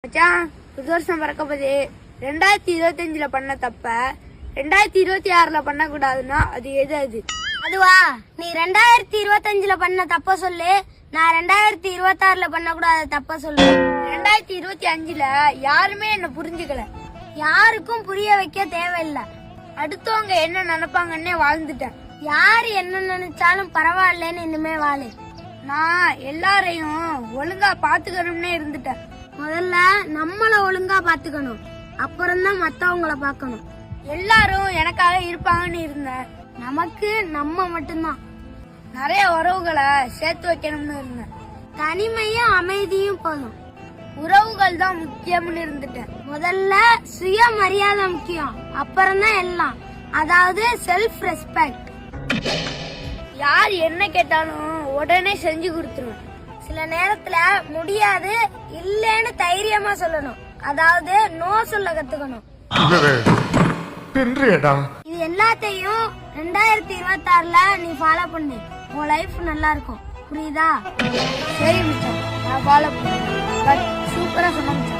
மச்சான், புது வருஷம் பிறக்க போது 2025ல பண்ண தப்ப 2026ல பண்ண கூடாதுன்னா அது எது? அதுவா, நீ 2025ல பண்ண தப்ப சொல்லு, நான் 2026ல பண்ண கூடாத தப்ப சொல்லு. 2025ல யாருமே என்ன புரிஞ்சுக்கல, யாருக்கும் புரிய வைக்க தேவையில்லை. அடுத்தவங்க என்ன நினைப்பாங்கன்னே வாழ்ந்துட்டேன். யாரு என்ன நினைச்சாலும் பரவாயில்லன்னு இனிமே வாழு. நான் எல்லாரையும் ஒழுங்கா பாத்துக்கணும்னே இருந்துட்டேன். முதல்ல நம்மள ஒழுங்கா பாத்துக்கணும், அப்புறம்தான் மத்தவங்கள பாக்கணும். எல்லாரும் எனக்காக இருப்பாங்கன்னு இருந்தேன். நமக்கு நம்ம மட்டும்தான். நிறைய உறவுகளை சேர்த்து வைக்கணும்னு இருந்தேன். தனிமையும் அமைதியும் போதும். உறவுகள் தான் முக்கியம்னு இருந்துட்டேன். முதல்ல சுய மரியாதை முக்கியம், அப்புறம்தான் எல்லாம். அதாவது செல்ஃப் ரெஸ்பெக்ட். யார் என்ன கேட்டாலும் உடனே செஞ்சு கொடுத்துருவேன். சில நேரத்துல முடியாது இல்லன்னு தைரியமா சொல்லணும், அதாவது நோ சொல்ல கத்துக்கணும். இது எல்லாத்தையும் 2026ல நீ ஃபாலோ பண்ணு, உன் லைஃப் நல்லா இருக்கும். புரியுதா? சரி மச்சான், நான் ஃபாலோ பண்ணுவேன். சூப்பரா சொன்ன மச்சான்.